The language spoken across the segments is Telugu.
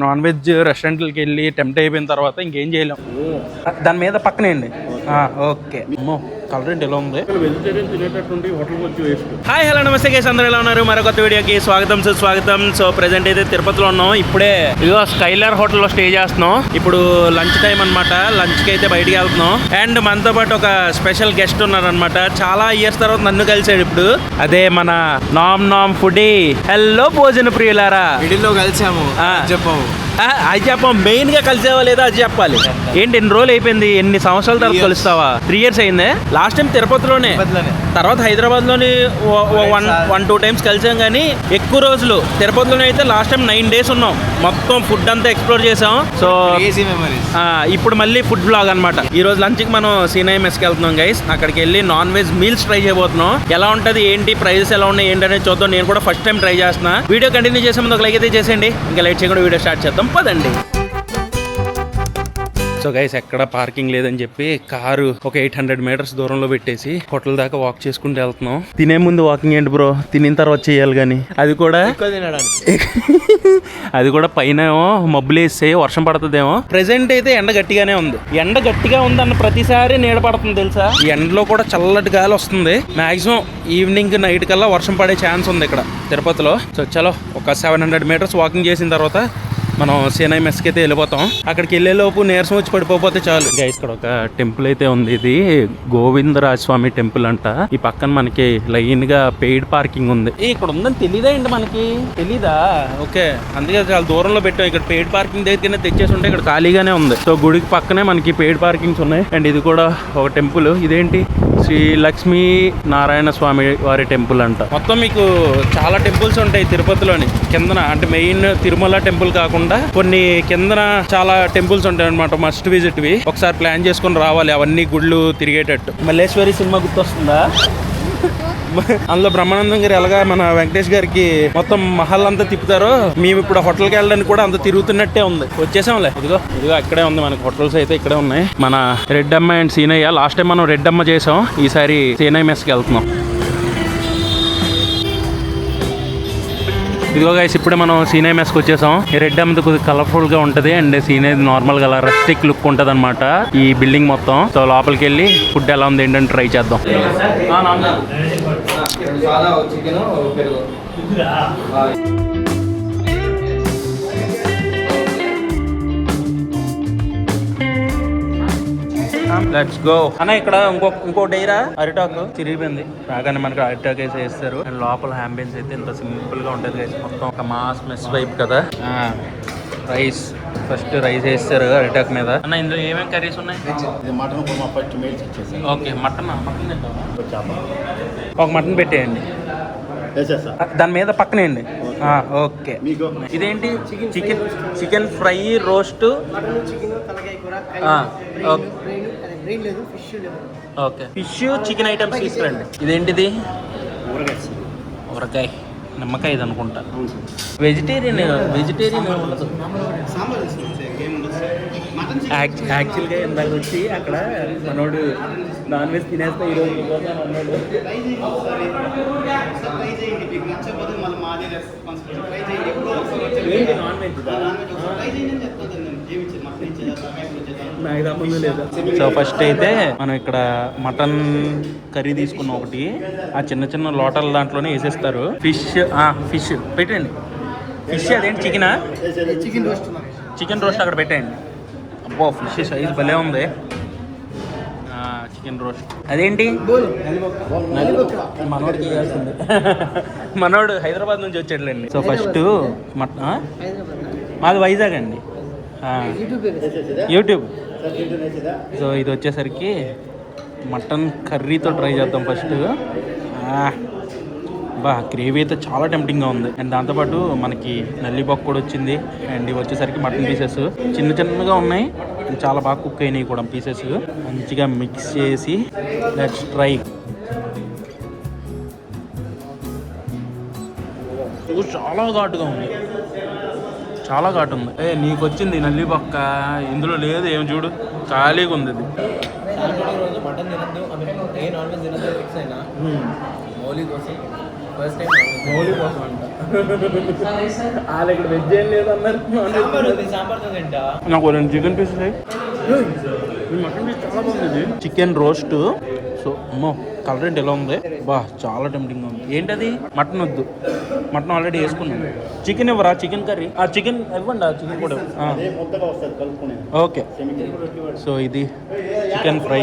నాన్ వెజ్ రెస్టారెంట్లకి వెళ్ళి టెంప్ట్ అయిపోయిన తర్వాత ఇంకేం చేయలేం. దాని మీద పక్కనే అండి. ఓకే. కలర్ ఏంటి ఎలా ఉంది? హాయ్ హలో నమస్తే గైస్, అందరూ ఎలా ఉన్నారు? మరో కొత్త వీడియోకి స్వాగతం సుస్వాగతం. సో ప్రెసెంట్ అయితే తిరుపతిలో ఉన్నాం. ఇప్పుడే ఇదిగో స్కైలర్ హోటల్లో స్టే చేస్తున్నాం. ఇప్పుడు లంచ్ టైం అనమాట. లంచ్కి అయితే బయటికి వెళ్తున్నాం. అండ్ మనతో పాటు ఒక స్పెషల్ గెస్ట్ ఉన్నారనమాట. చాలా ఇయర్స్ తర్వాత నన్ను కలిసాడు ఇప్పుడు. అదే మన నామ్ ఫుడీ. హలో భోజన ప్రియులారా, మిడిల్లో కలిసాము. చెప్పాము అది చెప్పాం. మెయిన్ గా కలిసేవా లేదా అది చెప్పాలి. ఏంటి ఎన్ని రోజులు అయిపోయింది? ఎన్ని సంవత్సరాల తర్వాత కలుస్తావా? 3 years అయిందే. లాస్ట్ టైం తిరుపతిలోనే, తర్వాత హైదరాబాద్ లోని 1-2 times కలిసాం. కానీ ఎక్కువ రోజులు తిరుపతిలోనే అయితే లాస్ట్ టైం 9 days ఉన్నాం. మొత్తం ఫుడ్ అంతా ఎక్స్ప్లోర్ చేసాం. సో ఇప్పుడు మళ్ళీ ఫుడ్ బ్లాగ్ అనమాట. ఈ రోజు లంచ్ కి మనం సీనై మెస్కి వెళ్తున్నాం గైస్. అక్కడికి వెళ్ళి నాన్ వెజ్ మీల్స్ ట్రై చేయబోతున్నాం. ఎలా ఉంటది, ఏంటి ప్రైజెస్ ఎలా ఉన్నాయి, ఏంటనేది చూద్దాం. నేను కూడా ఫస్ట్ టైం ట్రై చేస్తున్నా. వీడియో కంటిన్యూ చేసే ముందు ఒక లైక్ అయితే చేసేయండి. ఇంకా లైట్ చేయకుండా వీడియో స్టార్ట్ చేద్దాం పదండి. సో గైస్, ఎక్కడ పార్కింగ్ లేదని చెప్పి కారు ఒక 800 meters దూరంలో పెట్టేసి హోటల్ దాకా వాక్ చేసుకుంటూ వెళ్తున్నాం. తినే ముందు వాకింగ్ ఏంటి బ్రో, తినిన తర్వాత చేయాలి. కానీ అది కూడా పైన మబ్బులు వేస్తే వర్షం పడుతుందేమో. ప్రెసెంట్ అయితే ఎండ గట్టిగానే ఉంది. ఎండ గట్టిగా ఉందన్న ప్రతిసారి నీడ పడుతుంది తెలుసా. ఈ ఎండలో కూడా చల్లటి గాలి వస్తుంది. మాక్సిమం ఈవినింగ్ నైట్ కల్లా వర్షం పడే ఛాన్స్ ఉంది ఇక్కడ తిరుపతిలో. సో చలో ఒక 700 meters వాకింగ్ చేసిన తర్వాత మనం సీనై మెస్కి అయితే వెళ్ళిపోతాం. అక్కడికి వెళ్ళేలోపు నీరసం వచ్చి పడిపోతే చాలు. గైస్, ఇక్కడ ఒక టెంపుల్ అయితే ఉంది. ఇది గోవిందరాజ స్వామి టెంపుల్ అంట. ఈ పక్కన మనకి లైన్ గా పెయిడ్ పార్కింగ్ ఉంది. ఇక్కడ ఉందని తెలీదా ఏంటి? మనకి తెలీదా? ఓకే, అందుకే చాలా దూరంలో పెట్టాం. ఇక్కడ పెయిడ్ పార్కింగ్ దగ్గర తెచ్చేసి ఉంటే ఇక్కడ ఖాళీగానే ఉంది. సో గుడికి పక్కనే మనకి పెయిడ్ పార్కింగ్స్ ఉన్నాయి. అండ్ ఇది కూడా ఒక టెంపుల్. ఇదేంటి, శ్రీ లక్ష్మీ నారాయణ స్వామి వారి టెంపుల్ అంట. మొత్తం మీకు చాలా టెంపుల్స్ ఉంటాయి తిరుపతిలోని. కిందన అంటే మెయిన్ తిరుమల టెంపుల్ కాకుండా కొన్ని కిందన చాలా టెంపుల్స్ ఉంటాయి అనమాట. మస్ట్ విజిట్ వి. ఒకసారి ప్లాన్ చేసుకుని రావాలి అవన్నీ గుళ్ళు తిరిగేటట్టు. మల్లేశ్వరి సినిమా గుర్తొస్తుందా? అందులో బ్రహ్మానందం గారు ఎలాగా మన వెంకటేష్ గారికి మొత్తం మహల్ అంతా తిప్పుతారో, మేము ఇప్పుడు హోటల్కి వెళ్ళడానికి కూడా అంత తిరుగుతున్నట్టే ఉంది. వచ్చేసాంలే. ఇదిగో ఇక్కడే ఉంది మనకి. హోటల్స్ అయితే ఇక్కడే ఉన్నాయి. మన రెడ్ అమ్మ అండ్ సీనయ్య. లాస్ట్ టైం మనం రెడ్ అమ్మ చేసాం. ఈసారి సీనై మెస్కి వెళ్తున్నాం. ఇదిగో గైస్, ఇప్పుడే మనం సీనై మెస్కి వచ్చేసాం. ఈ రెడ్ అమ్మది కొద్దిగా కలర్ఫుల్ గా ఉంటది. అండ్ సీనై నార్మల్ గా రస్టిక్ లుక్ ఉంటది అనమాట ఈ బిల్డింగ్ మొత్తం. సో లోపలికి వెళ్ళి ఫుడ్ ఎలా ఉంది ఏంటంటే ట్రై చేద్దాం. లెట్స్ గో అన్న. ఇక్కడ ఇంకో డైరా అరిటాకు చిరిగిపోయింది. రాగానే మనకి అరిటాక్ వేసి వేస్తారు. అండ్ లోపల అంబియన్స్ అయితే ఇంత సింపుల్ గా ఉంటది గైస్. మొత్తం ఒక మాస్ మెస్ వైపు కదా. రైస్ ఫస్ట్ రైస్ వేస్తారు అరిటాక్ మీద. అన్న ఇందులో ఏమేమి కర్రీస్ ఉన్నాయి? ఓకే, మటన్ ఒక మటన్ పెట్టేయండి. దాని మీద పక్కనే అండి. ఓకే. ఇదేంటి? Chicken fry, roast. Okay, fish, chicken items తీసుకురండి. ఇదేంటిది? ఊరగాయ, నిమ్మకాయ ఇది అనుకుంటా. వెజిటేరియన్ ఉండదు యాక్చువల్గా. ఇందాక వచ్చి అక్కడ మనోడు నాన్ వెజ్ తినేస్తా ఈరోజు అన్నాడు. నాన్ వెజ్ నాకు లేదా. సో ఫస్ట్ అయితే మనం ఇక్కడ మటన్ కర్రీ తీసుకున్నాం ఒకటి. ఆ చిన్న చిన్న లోటల దాంట్లోనే వేసేస్తారు. ఫిష్ పెట్టండి. ఫిష్ అదేంటి, చికెనా? చికెన్ రోస్ట్ అక్కడ పెట్టండి. అబ్బో, ఫిష్ సైజ్ భలే ఉంది. Chicken roast. అదేంటి? మనోడికి వేయాల్సింది. మనోడు హైదరాబాద్ నుంచి వచ్చాడులేండి. సో ఫస్ట్ మాది వైజాగ్ అండి. యూట్యూబ్. సో ఇది వచ్చేసరికి మటన్ కర్రీతో ట్రై చేద్దాం ఫస్ట్. గ్రేవీ అయితే చాలా టెంప్టింగ్గా ఉంది. అండ్ దాంతోపాటు మనకి నల్లిబొక్క కూడా వచ్చింది. అండ్ ఇవి వచ్చేసరికి మటన్ పీసెస్ చిన్న చిన్నగా ఉన్నాయి. చాలా బాగా కుక్ అయినాయి కూడా పీసెస్. మంచిగా మిక్స్ చేసి లెట్స్ ట్రై. చాలా ఘాటుగా ఉంది, చాలా ఘాటు ఉంది. నీకు వచ్చింది నల్లిబొక్క, ఇందులో లేదు. ఏం చూడు, ఖాళీగా ఉంది ఇది. మౌలి కోసం అంట. వాళ్ళు ఇక్కడ వెజ్ ఏం లేదు అన్నారు. నాకు రెండు చికెన్ పీస్ మటన్ పీస్ చాలా బాగుంది. Chicken roast. సో అమ్మో కలర్ ఏంటి ఎలా ఉంది బా, చాలా టెంప్టింగ్ ఉంది. ఏంటది? మటన్ వద్దు, మటన్ ఆల్రెడీ వేసుకున్నాను. చికెన్ ఇవ్వరా? చికెన్ కర్రీ చికెన్ ఇవ్వండి. చికెన్ కూడా ఓకే. సో ఇది చికెన్ ఫ్రై.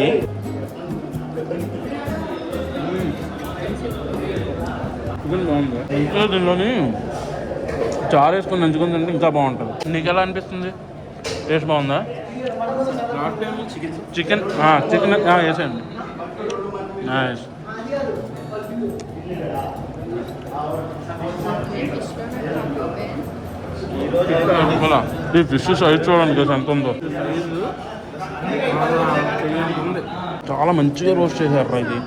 చికెన్ బాగుంది. ఇంకా దీనిలోని చారు వేసుకొని నంచుకొని తింటే ఇంకా బాగుంటుంది. నీకు ఎలా అనిపిస్తుంది? టేస్ట్ బాగుందా? చికెన్ చికెన్ వేసేయండి. నైస్. ఈ ఫిష్ సైజ్ చూడండి ఎంత ఉందో. చాలా మంచిగా రోస్ట్ చేశారు. ఇది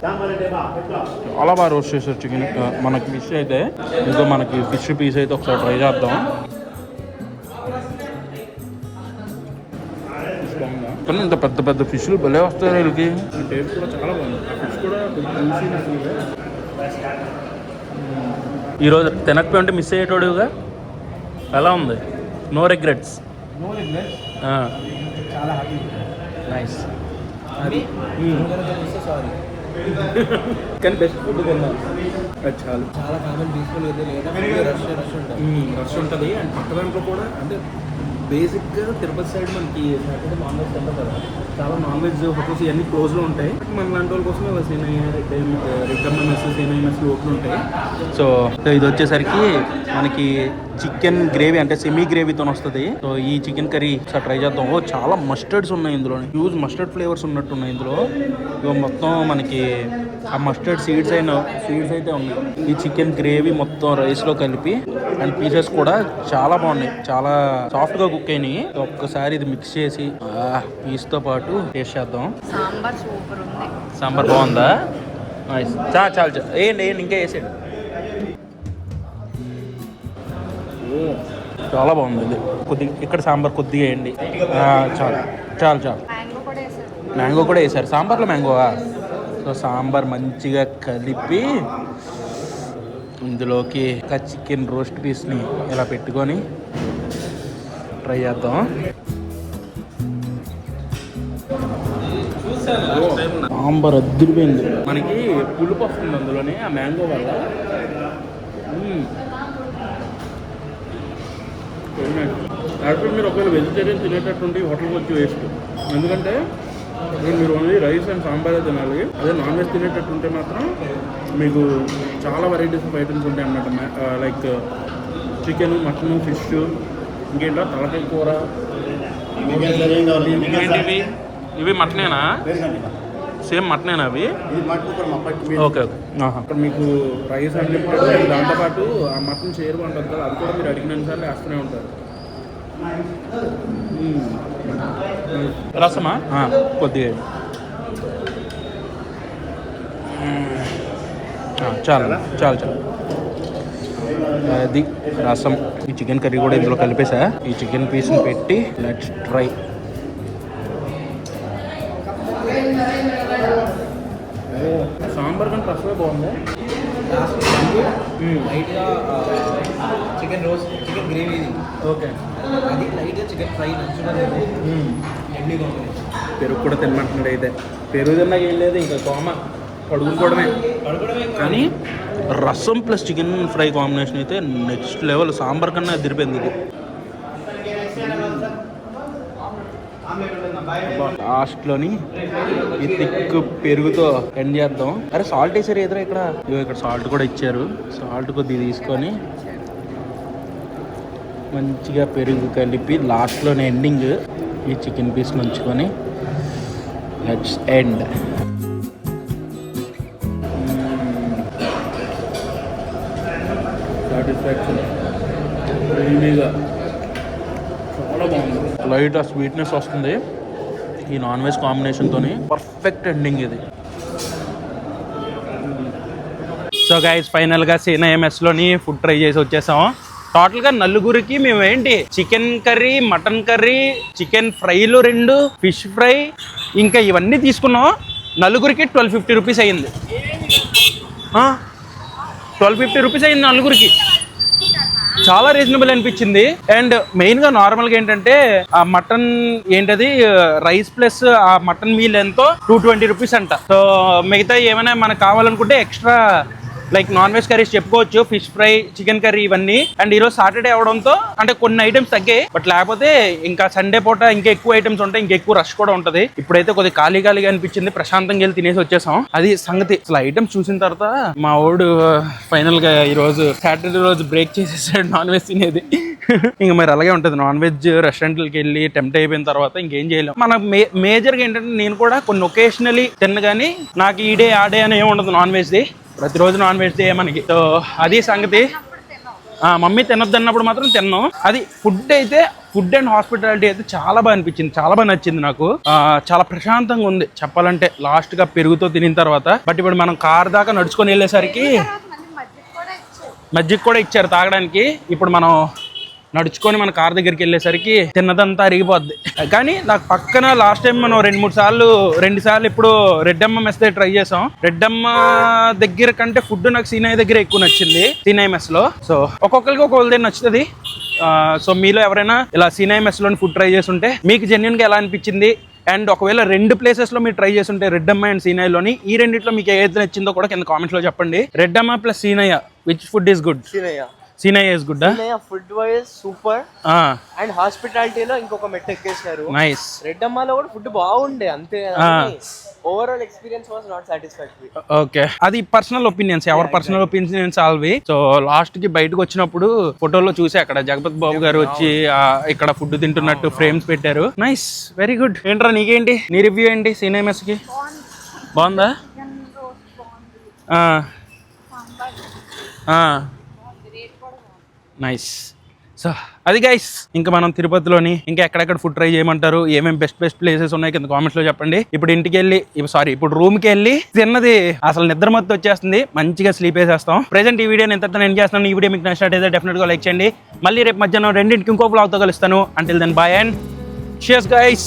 చాలా బాగా రోస్ట్ చేశారు చికెన్. మనకి ఫిష్ అయితే ఇంకా మనకి ఫిష్ పీస్ అయితే ఒకసారి ట్రై చేద్దాం. కానీ ఇంత పెద్ద పెద్ద ఫిష్లు భలే వస్తాయి వీళ్ళకి. టేస్ట్ కూడా చాలా బాగుంది. ఫిష్ కూడా ఈరోజు తినకపోయి ఉంటే మిస్ అయ్యేటోడుగా. ఎలా ఉంది? No regrets. చాలా హ్యాపీ. నైస్. కానీ బెస్ట్ ఫుడ్ తిన్నాను. అది చాలు. చాలా కామన్ పీస్ఫుల్ రష్ ఉంటుంది. అండ్ పక్క దాంట్లో కూడా అంటే బేసిక్గా తిరుపతి సైడ్ మనకి సాటర్డే నాన్ వెజ్ తింటారు కదా, చాలా నాన్ వెజ్ హోటల్స్ ఇవన్నీ క్లోజ్లో ఉంటాయి. మన లాంటి వాళ్ళ కోసం return mess Senayya mess open ఉంటాయి. సో ఇది వచ్చేసరికి మనకి చికెన్ గ్రేవీ అంటే సెమీ గ్రేవీతో వస్తుంది. సో ఈ చికెన్ కర్రీ ఒకసారి ట్రై చేద్దాం. ఓ చాలా మస్టర్డ్స్ ఉన్నాయి ఇందులో. హ్యూజ్ మస్టర్డ్ ఫ్లేవర్స్ ఉన్నట్టు ఉన్నాయి ఇందులో. మొత్తం మనకి ఆ మస్టర్డ్ సీడ్స్ అయితే ఉన్నాయి. ఈ చికెన్ గ్రేవీ మొత్తం రైస్లో కలిపి అండ్ పీసెస్ కూడా చాలా బాగున్నాయి. చాలా సాఫ్ట్గా కుక్ అయినాయి. ఒక్కసారి ఇది మిక్స్ చేసి పీస్తో పాటు టేస్ట్ చేద్దాం. సాంబార్ బాగుందా? చాలు వేయండి ఇంకా వేసేయండి. చాలా బాగుంది ఇది. కొద్దిగా ఇక్కడ సాంబార్ కొద్దిగా వేయండి. చాలు. మ్యాంగో కూడా వేసారు సాంబార్లో. మ్యాంగోవా? సో సాంబార్ మంచిగా కలిపి ఇందులోకి ఒక చికెన్ రోస్ట్ పీస్ని ఇలా పెట్టుకొని ట్రై చేద్దాం. సాంబార్ అద్దరిపోయింది. మనకి పులుపు వస్తుంది అందులోనే ఆ మ్యాంగో వల్ల. యాక్చువల్ మీరు ఒకవేళ వెజిటేరియన్ తినేటట్టుంటే హోటల్కి వచ్చి వేస్ట్. ఎందుకంటే మీరు ఓన్లీ రైస్ అండ్ సాంబారే తినాలి. అదే నాన్ వెజ్ తినేటట్టుంటే మాత్రం మీకు చాలా వెరైటీస్ ఆఫ్ ఐటమ్స్ ఉంటాయి అన్నమాట. లైక్ చికెన్, మటన్, ఫిష్, ఇంకేంటో తలకాయ కూర. ఇవి మటనేనా? సేమ్ మటనేనా అవి? ఓకే. అక్కడ మీకు రైస్ అన్లిమిటెడ్. దాంతోపాటు ఆ మటన్ చేరు ఉంటుంది కదా, అది కూడా మీరు అడిగిన సార్లు వేస్తూనే ఉంటారు. రసమా? కొద్దిగా చాలు. అది రసం. ఈ చికెన్ కర్రీ కూడా ఇందులో కలిపేసా. ఈ చికెన్ పీస్ని పెట్టి లెట్స్ ట్రై. సాంబార్ కంటే రసమే బాగుంది. లైట్గా chicken roast, chicken gravy. Okay. అది లైట్గా చికెన్ ఫ్రై నచ్చుకోలేదు. పెరుగు కూడా తినమంటున్నాడు. అయితే పెరుగు తిన్నాక ఏం లేదు, ఇంకా కోమ కడుగుకోవడమే. కానీ రసం ప్లస్ చికెన్ ఫ్రై కాంబినేషన్ అయితే నెక్స్ట్ లెవెల్. సాంబార్ కన్నా అదిరిపోయింది ఇది. లాస్ట్లోని ఈ థిక్ పెరుగుతో ఎండ్ చేద్దాం. అరే సాల్ట్ వేసారు ఎదురు ఇక్కడ. ఇక్కడ సాల్ట్ కూడా ఇచ్చారు. సాల్ట్ కొద్దిగా తీసుకొని మంచిగా పెరుగు కలిపి లాస్ట్లోనే ఎండింగ్ ఈ చికెన్ పీస్ ఉంచుకొని లెట్స్ ఎండ్. సాటిస్ఫాక్షన్. క్రీమీగా చాలా బాగుంది. లైట్ స్వీట్నెస్ వస్తుంది ఈ నాన్ వెజ్ కాంబినేషన్తో. పర్ఫెక్ట్ ఎండింగ్ ఇది. సో గైస్ ఫైనల్గా సేనయ్య మెస్లోని ఫుడ్ ట్రై చేసి వచ్చేసాం. టోటల్గా నలుగురికి మేము ఏంటి chicken curry, mutton curry, chicken ఫ్రైలు 2, ఫిష్ ఫ్రై ఇంకా ఇవన్నీ తీసుకున్నాం. నలుగురికి 1250 రూపీస్ అయ్యింది. 1250 రూపీస్ అయింది నలుగురికి. చాలా రీజనబుల్ అనిపించింది. అండ్ మెయిన్ గా నార్మల్ గా ఏంటంటే ఆ మటన్ ఏంటది రైస్ ప్లస్ ఆ మటన్ మీల్ ఎంతో 220 రూపీస్ అంట. సో మిగతా ఏమైనా మనకు కావాలనుకుంటే extra like non veg curries చెప్పుకోవచ్చు, ఫిష్ ఫ్రై, చికెన్ కర్రీ ఇవన్నీ. అండ్ ఈరోజు సాటర్డే అవడంతో అంటే కొన్ని ఐటమ్స్ తగ్గాయి, బట్ లేకపోతే ఇంకా సండే పూట ఇంకా ఎక్కువ ఐటమ్స్ ఉంటాయి, ఇంకా ఎక్కువ రష్ కూడా ఉంటది. ఇప్పుడైతే కొద్దిగా ఖాళీగా అనిపించింది, ప్రశాంతంగా వెళ్ళి తినేసి వచ్చేసాం. అది సంగతి. అసలు ఐటమ్స్ చూసిన తర్వాత మా వాడు ఫైనల్ గా ఈ రోజు సాటర్డే రోజు బ్రేక్ చేసేసాడు నాన్ వెజ్ తినేది. ఇంకా మరి అలాగే ఉంటుంది నాన్ వెజ్ రెస్టారెంట్లకి వెళ్ళి టెంప్ట్ అయిపోయిన తర్వాత ఇంకేం చేయలేం. మన మేజర్గా ఏంటంటే నేను కూడా కొన్ని ఒకేషనలీ తిన్న కానీ నాకు ఈ డే ఆ డే అని ఏమి ఉండదు నాన్ వెజ్ది. ప్రతిరోజు నాన్ వెజ్ దే మనకి. సో అది సంగతి. మమ్మీ తినొద్దు అన్నప్పుడు మాత్రం తిన్నాం. అది ఫుడ్ అండ్ హాస్పిటాలిటీ అయితే చాలా బాగా అనిపించింది, చాలా బాగా నచ్చింది నాకు. చాలా ప్రశాంతంగా ఉంది చెప్పాలంటే లాస్ట్ గా పెరుగుతో తినిన తర్వాత. బట్ ఇప్పుడు మనం కార్ దాకా నడుచుకొని వెళ్ళేసరికి మజ్జిగ కూడా ఇచ్చారు తాగడానికి. ఇప్పుడు మనం నడుచుకొని మన కార్ దగ్గరికి వెళ్ళేసరికి తిన్నదంతా అరిగిపోద్ది. కానీ నాకు పక్కన లాస్ట్ టైం మనం 2 సార్లు ఇప్పుడు రెడ్డమ్మ మెస్ దగ్గర ట్రై చేసాం. రెడ్డమ్మ దగ్గర కంటే ఫుడ్ నాకు సీనయ్య దగ్గర ఎక్కువ నచ్చింది, సీనయ్య మెస్ లో. సో ఒక్కొక్కరికి ఒక్కొక్కరి నచ్చుతుంది. సో మీలో ఎవరైనా ఇలా సీనయ్య మెస్ లోని ఫుడ్ ట్రై చేసి ఉంటే మీకు జెన్యున్ గా ఎలా అనిపించింది, అండ్ ఒకవేళ 2 ప్లేసెస్ లో మీరు ట్రై చేసి ఉంటే రెడ్డమ్మ అండ్ సీనయ్యలోని ఈ రెండిట్లో మీకు ఏది నచ్చిందో కూడా కింద కామెంట్స్ లో చెప్పండి. Reddamma plus Seenayya, which food is good? Seenayya is good. Food wise super. And హాస్పిటాలిటీలో ఇంకొక మెట్టు ఎక్కేసారు. నైస్. రెడ్డమ్మలో కూడా ఫుడ్ బాగుండే అంతే. Overall experience was not satisfactory. Okay, అది పర్సనల్ ఒపీనియన్స్, ఎవరి పర్సనల్ ఒపీనియన్స్ ఆల్వి. సో లాస్ట్ కి బయటకు వచ్చినప్పుడు ఫోటోలో చూసి అక్కడ జగపతి బాబు గారు వచ్చి ఇక్కడ ఫుడ్ తింటున్నట్టు ఫ్రేమ్స్ పెట్టారు. Nice, very good. ఏంట్రా నీకేంటి, నీ రివ్యూ ఏంటి సీనయ్య మెస్ కి? బాగుందా? నైస్. సో అది గైస్, ఇంకా మనం తిరుపతిలోని ఇంకా ఎక్కడెక్కడ ఫుడ్ ట్రై చేయమంటారు, ఏమేమి బెస్ట్ ప్లేసెస్ ఉన్నాయి కింద కామెంట్స్ లో చెప్పండి. ఇప్పుడు రూమ్కి వెళ్ళి తిన్నది అసలు నిద్ర మొత్తం వచ్చేస్తుంది, మంచిగా స్లీప్ వేసేస్తాం. ప్రెజెంట్ ఈ వీడియోని ఎంత ఎండ్ చేస్తాను. ఈ వీడియో మీకు నచ్చినట్టయితే డెఫినెట్ గా లైక్ చేయండి. మళ్ళీ రేపు మధ్యాహ్నం 2ంటికి ఇంకో బ్లాగ్తో కలుస్తాను. Until then bye and cheers guys.